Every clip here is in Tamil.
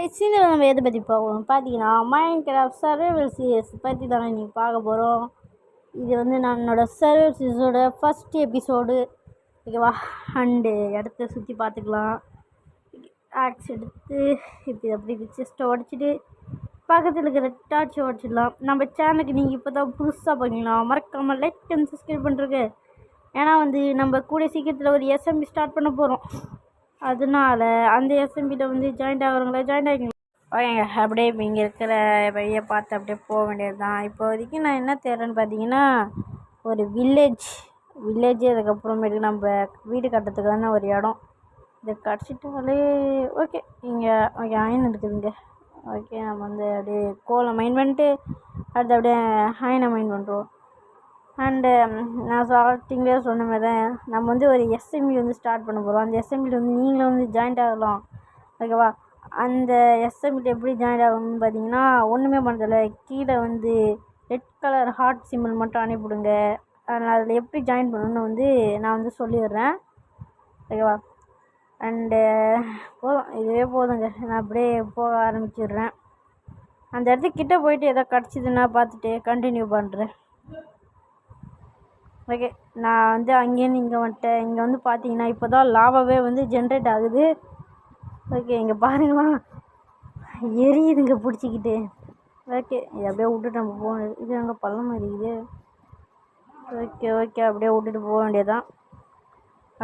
இந்த நம்ம எதை பற்றி பார்க்கணும் பார்த்தீங்கன்னா மைன்கிராஃப்ட் சர்வைவல் சீரிஸ் பற்றி தானே நீங்கள் பார்க்க போகிறோம். இது வந்து நான் என்னோடய சர்வைவல் சீரிஸோட ஃபஸ்ட் எபிசோடு ஓகேவா. அண்டு இடத்த சுற்றி பார்த்துக்கலாம். ஆக்ஸ் எடுத்து இப்படி அப்படி செஸ்ட்டை உடச்சிட்டு பக்கத்தில் இருக்கிற டார்ச்சை உடச்சிடலாம். நம்ம சேனலுக்கு நீங்கள் இப்போ தான் புதுசாக பார்த்தீங்கன்னா மறக்காமல் லைக் அண்ட் சப்ஸ்கிரைப் பண்ணுறதுக்கு. ஏன்னா வந்து நம்ம கூட சீக்கிரத்தில் ஒரு எஸ்எம்பி ஸ்டார்ட் பண்ண போகிறோம். அதனால அந்த எஸ்எம்பியில் வந்து ஜாயின்ட் ஆகிறவங்கள ஜாயின்ட் ஆகிக்கணும். ஓகேங்க, அப்படியே இப்போ இங்கே இருக்கிற வழியை பார்த்து அப்படியே போக வேண்டியது தான். இப்போதைக்கு நான் என்ன தேடுறேன்னு பார்த்தீங்கன்னா ஒரு வில்லேஜ் அதுக்கப்புறமேட்டுக்கு நம்ம வீடு கட்டுறதுக்கான ஒரு இடம். இதை கடிச்சிட்டாலே ஓகே. இங்கே ஓகே அயன் இருக்குதுங்க. ஓகே, நம்ம வந்து அப்படியே கோலை மைண்ட் பண்ணிட்டு அடுத்து அப்படியே அயனை மைண்ட் பண்ணுறோம். அண்டு நான் ஸ்டார்டிங்லேயே சொன்ன மாதிரி தான் நம்ம வந்து ஒரு எஸ்எம்பி வந்து ஸ்டார்ட் பண்ண போகிறோம். அந்த எஸ்எம்பியில் வந்து நீங்களும் வந்து ஜாயின்ட் ஆகலாம் ஓகேவா. அந்த எஸ்எம்பியில் எப்படி ஜாயின்ட் ஆகணும்னு பார்த்தீங்கன்னா ஒன்றுமே பண்ணுறதில்ல, கீழே வந்து ரெட் கலர் ஹார்ட் சிம்பிள் மட்டும் அனுப்பிவிடுங்க. அதில் எப்படி ஜாயின் பண்ணணுன்னு வந்து நான் வந்து சொல்லிடுறேன் ஓகேவா. அண்டு போதும், இதுவே போதுங்க. நான் அப்படியே போக ஆரம்பிச்சிடுறேன். அந்த இடத்துக்கு கிட்டே போயிட்டு எதோ கிடச்சிதுன்னா பார்த்துட்டு கண்டினியூ பண்ணுறேன். ஓகே, நான் வந்து அங்கேருந்து இங்கே வந்துட்டேன். இங்கே வந்து பார்த்தீங்கன்னா இப்போ தான் லாவாவே வந்து ஜென்ரேட் ஆகுது. ஓகே, இங்கே பாருங்களா எரியுதுங்க பிடிச்சிக்கிட்டு. ஓகே, இது அப்படியே விட்டுட்டு நம்ம போகணும். இது அங்கே பள்ளம் இருக்குது. ஓகே அப்படியே விட்டுட்டு போக வேண்டியதான்.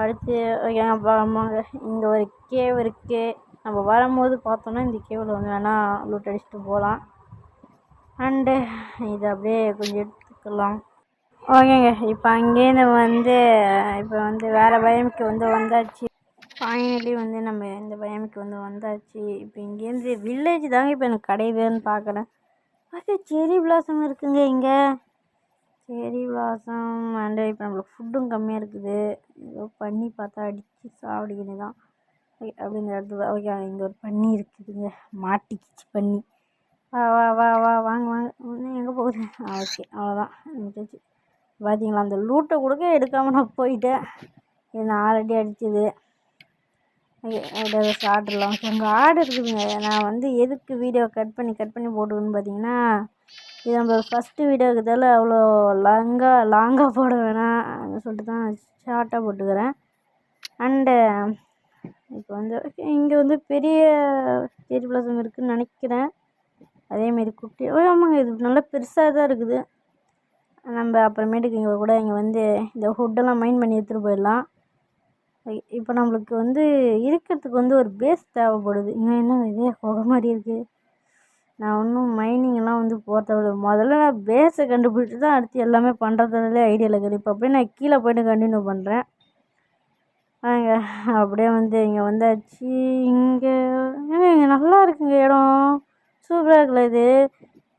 அடுத்து ஓகே ஆமாங்க, இங்கே ஒரு கேவ் இருக்குது. நம்ம வரும்போது பார்த்தோன்னா இந்த கேவில் வந்து வேணால் லூட் அடிச்சுட்டு போகலாம். அண்டு இது அப்படியே கொஞ்சம் எடுத்துக்கலாம். ஓகேங்க, இப்போ அங்கேருந்து வந்து இப்போ வந்து வேறு பயமுக்கு வந்து வந்தாச்சு. ஃபைனலி வந்து நம்ம இந்த பயமுக்கு வந்து வந்தாச்சு. இப்போ இங்கேருந்து வில்லேஜ் தாங்க இப்போ எனக்கு கிடையாதுன்னு பார்க்குறேன். ஓகே, செரி பிளாசம் இருக்குங்க இங்கே. செரி பிளாசம் அண்டு இப்போ நம்மளுக்கு ஃபுட்டும் கம்மியாக இருக்குது. ஏதோ பண்ணி பார்த்தா அடித்து சாப்பிடுக்கினு தான். ஓகே, அப்படிங்கிற இடத்துல ஓகே இங்கே ஒரு பண்ணி இருக்குதுங்க. மாட்டிக்கிச்சு பண்ணி. வா வா வா வா வாங்க வாங்க. இன்னும் எங்கே போகுது? ஓகே அவ்வளோதான் முடிஞ்சிச்சு. பார்த்தீங்களா, அந்த லூட்டை கொடுக்க எடுக்காமல் நான் போயிட்டேன். இது நான் ஆல்ரெடி அடிச்சது. ஓகே, அப்படியே அதை சாப்பிட்றலாம். அங்கே ஆடு இருக்குதுங்க. நான் வந்து எதுக்கு வீடியோ கட் பண்ணி போட்டுக்கணுன்னு பார்த்தீங்கன்னா இது நம்ம ஃபஸ்ட்டு வீடியோ இருக்கிறதால அவ்வளோ லாங்காக போட வேணாம் சொல்லிட்டு தான் ஷார்ட்டாக போட்டுக்கிறேன். அண்டு இப்போ வந்து ஓகே இங்கே வந்து பெரிய செரி பிளாசம் இருக்குதுன்னு நினைக்கிறேன். அதேமாரி குட்டி ஆமாங்க, இது நல்லா பெருசாக தான் இருக்குது. நம்ம அப்புறமேட்டுக்கு இங்கே வந்து இந்த ஃபுட்டெல்லாம் மைண்ட் பண்ணி எடுத்துகிட்டு போயிடலாம். இப்போ நம்மளுக்கு வந்து இருக்கிறதுக்கு வந்து ஒரு பேஸ் தேவைப்படுது. இங்கே என்ன இதே புகை மாதிரி இருக்குது. நான் ஒன்றும் மைனிங்கெல்லாம் வந்து போகிறதில்ல. முதல்ல நான் பேஸை கண்டுபிடிச்சி தான் அடுத்து எல்லாமே பண்ணுறதுலே ஐடியாவில் இருக்குது. இப்போ அப்படியே நான் கீழே போய்ட்டு கண்டினியூ பண்ணுறேன். அப்படியே வந்து இங்கே வந்தாச்சு. இங்கே நல்லா இருக்குங்க இடம், சூப்பராக இருக்குல்ல இது.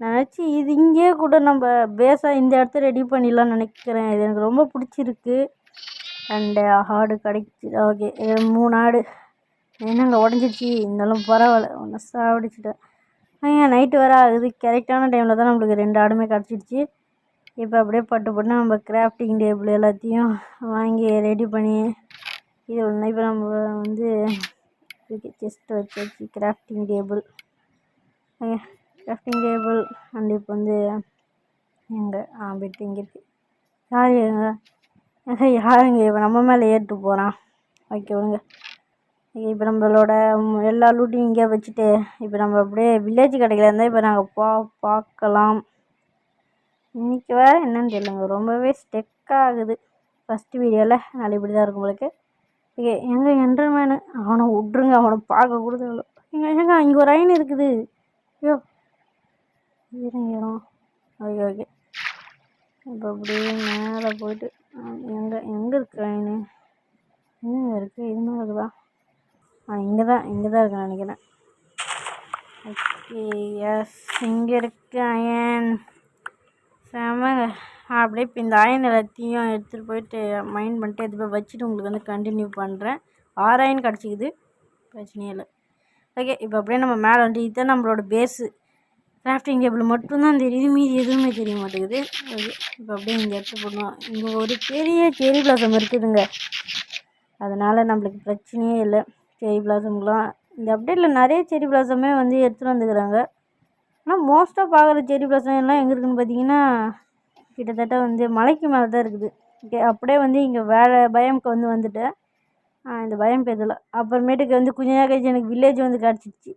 நான் நினச்சி இது இங்கேயே கூட நம்ம பேஸாக இந்த இடத்த ரெடி பண்ணிடலான்னு நினைக்கிறேன். இது எனக்கு ரொம்ப பிடிச்சிருக்கு. அண்டு ஆடு கிடைச்சி ஓகே 3 ஆடு என்னங்க உடஞ்சிச்சு. இருந்தாலும் பரவாயில்ல, ஒன்று சாப்பிடிச்சிட்டேன். நைட்டு வர ஆகுது. கரெக்டான டைமில் தான் நம்மளுக்கு 2 ஆடுமே கிடச்சிடுச்சு. இப்போ அப்படியே பட்டு நம்ம கிராஃப்டிங் டேபிள் எல்லாத்தையும் வாங்கி ரெடி பண்ணி இது ஒன்று இப்போ நம்ம வந்து செஸ்ட் வச்சு கிராஃப்டிங் டேபிள் அண்ட் இப்போ வந்து எங்கே பெட்டு இங்கே இருக்குது. யாருங்க இப்போ நம்ம மேலே ஏறிட்டு போகிறான். ஓகே விடுங்க. இப்போ நம்மளோட எல்லா லூட்டையும் இங்கே வச்சுட்டு இப்போ நம்ம அப்படியே வில்லேஜ் கிடைக்கல இருந்தால் இப்போ நாங்கள் பார்க்கலாம். இன்றைக்கி வேறு என்னன்னு தெரியலங்க, ரொம்பவே ஸ்டெக் ஆகுது. ஃபஸ்ட்டு வீடியோவில் நாளை இப்படி தான் இருக்கும் உங்களுக்கு. ஓகே, எங்கே என்டர்மேனு அவனை விட்ருங்க, அவனை பார்க்க கொடுத்து ஏங்க இங்கே ஒரு ஐன் இருக்குது. ஐயோ இடம் ஓகே. இப்போ அப்படியே மேலே போய்ட்டு எங்கே இருக்கு ஐனு? எங்கே இருக்குது? இது மேலே இருக்குதா? இங்கே தான் இருக்குன்னு நினைக்கிறேன். ஓகே எஸ், இங்கே இருக்குது அயன். செமங்க. அப்படியே இப்போ இந்த அயன் எல்லாத்தையும் எடுத்துகிட்டு போயிட்டு மைண்ட் பண்ணிட்டு எடுத்து போய் வச்சுட்டு உங்களுக்கு வந்து கண்டினியூ பண்ணுறேன். 6 அயன் கிடச்சிக்குது, பிரச்சனையே இல்லை. ஓகே, இப்போ அப்படியே நம்ம மேலே வந்து இதுதான் நம்மளோட பேஸு. கிராஃப்டிங் டேபிள் மட்டும்தான் தெரியுது, மீதி எதுவுமே தெரிய மாட்டேங்குது. ஓகே, இப்போ அப்படியே இங்கே எடுத்து போடணும். இங்கே ஒரு பெரிய செரி பிளாசம் இருக்குதுங்க, அதனால் நம்மளுக்கு பிரச்சனையே இல்லை. செரி பிளாசம்லாம் இந்த அப்டேட்டில் நிறைய செரி பிளாசமே வந்து எடுத்துகிட்டு வந்துக்கிறாங்க. ஆனால் மோஸ்ட்டாக பார்க்குற செரி பிளாசம் எல்லாம் எங்கே இருக்குதுன்னு பார்த்தீங்கன்னா கிட்டத்தட்ட வந்து மலைக்கு மேலே தான் இருக்குது. அப்படியே வந்து இங்கே வேறு பயம்க்கு வந்துட்டேன். இந்த பயம் பேதில் அப்புறமேட்டுக்கு வந்து கொஞ்ச நேரம் கழிச்சு எனக்கு வில்லேஜ் வந்து கிடச்சிச்சு.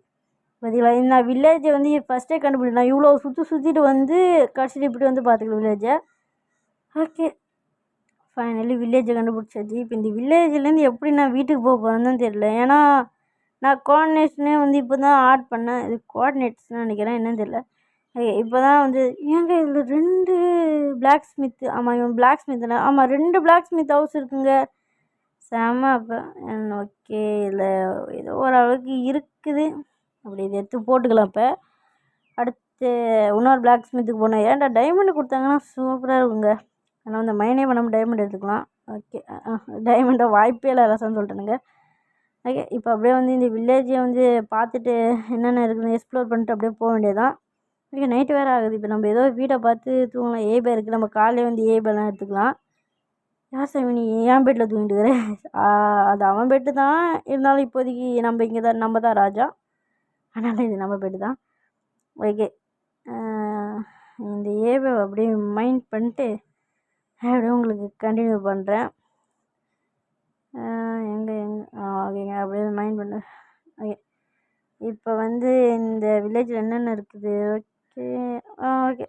பார்த்தீங்களா, நான் வில்லேஜை வந்து ஃபஸ்ட்டே கண்டுபிடிக்கலாம். இவ்வளோ சுற்றிட்டு வந்து கடைசியில் இப்படி வந்து பார்த்துக்கலாம் வில்லேஜை. ஓகே, ஃபைனலி வில்லேஜை கண்டுபிடிச்சாச்சு. இப்போ இந்த வில்லேஜ்லேருந்து எப்படி நான் வீட்டுக்கு போக போகிறேன்னு தெரியல. ஏன்னா நான் கோஆர்டினேட்ஸ்னே வந்து இப்போ தான் ஆட் பண்ணேன். இது கோஆர்டினேட்ஸ்னு நினைக்கிறேன், என்னன்னு தெரியல. ஓகே, இப்போ தான் வந்து ஏங்க இதில் 2 பிளாக் ஸ்மித்து, ஆமாம் இவன் பிளாக் ஸ்மித்னா, ஆமாம் 2 பிளாக் ஸ்மித் ஹவுஸ் இருக்குங்க. செம. அப்போ ஓகே, இதில் ஏதோ ஓரளவுக்கு இருக்குது. அப்படி இதை எடுத்து போட்டுக்கலாம். இப்போ அடுத்து இன்னொரு பிளாக் ஸ்மித்துக்கு போனோம். ஏன்டா டைமண்டு கொடுத்தாங்கன்னா சூப்பராக இருக்குங்க. ஆனால் அந்த மைனே பண்ணாமல் டைமண்ட் எடுத்துக்கலாம். ஓகே, டைமண்டை வாய்ப்பே இல்லை ரசம்னு சொல்லிட்டேனுங்க. ஓகே, இப்போ அப்படியே வந்து இந்த வில்லேஜை வந்து பார்த்துட்டு என்னென்ன இருக்குதுன்னு எக்ஸ்ப்ளோர் பண்ணிட்டு அப்படியே போக வேண்டியதான். ஓகே, நைட்டு வேறு ஆகுது. இப்போ நம்ம ஏதோ வீட்டை பார்த்து தூங்கலாம். ஏபே இருக்குது, நம்ம காலையில் வந்து ஏபேலாம் எடுத்துக்கலாம். யார் சாமி நீ என் பெட்டில் தூங்கிட்டு இருக்கிற? அது அவன் பெட்டு தான், இருந்தாலும் இப்போதைக்கு நம்ம இங்கே தான், நம்ம தான் ராஜா, அதனால் இது நம்ம பெட்டு தான். ஓகே, இந்த ஏபே அப்படியே மைண்ட் பண்ணிட்டு அப்படியே உங்களுக்கு கண்டினியூ பண்ணுறேன். எங்கே ஓகேங்க, அப்படியே மைண்ட் பண்ண. ஓகே, இப்போ வந்து இந்த வில்லேஜில் என்னென்ன இருக்குது? ஓகே ஓகே,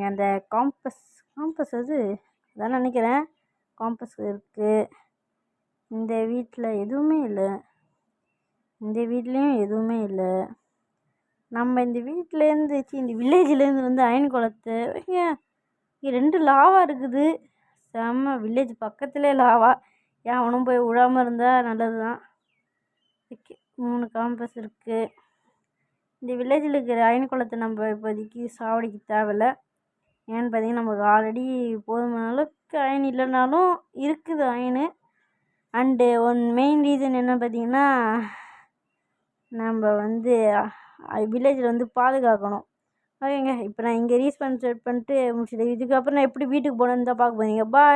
அந்த காம்பஸ் அது அதான் நினைக்கிறேன். காம்பஸ் இருக்குது. இந்த வீட்டில் எதுவுமே இல்லை. இந்த வீட்லேயும் எதுவுமே இல்லை. நம்ம இந்த வீட்டிலேருந்து இந்த வில்லேஜ்லேருந்து வந்து அயன் குளத்து இங்கே 2 லாவா இருக்குது. செம்ம. வில்லேஜ் பக்கத்துலேயே லாவா. ஏன் அவனும் போய் விழாமல் இருந்தால் நல்லது தான். ஓகே, 3 காம்பஸ் இருக்குது. இந்த வில்லேஜில் இருக்கிற அயன் குளத்தை நம்ம இப்போதைக்கு சாவடிக்க தேவையில்லை. ஏன்னு பார்த்தீங்கன்னா நமக்கு ஆல்ரெடி போதுமான அளவுக்கு அயன் இல்லைனாலும் இருக்குது அயனு. அண்டு மெயின் ரீசன் என்ன பார்த்தீங்கன்னா நம்ம வந்து வில்லேஜில் வந்து பாதுகாக்கணும். ஓகேங்க, இப்போ நான் இங்கே ரீஸ்பான்ஸ் செட் பண்ணிட்டு முடிச்சுட்டு இதுக்கப்புறம் நான் எப்படி வீட்டுக்கு போகணுன்னு தான் பார்க்க போகிறீங்க. பாய்.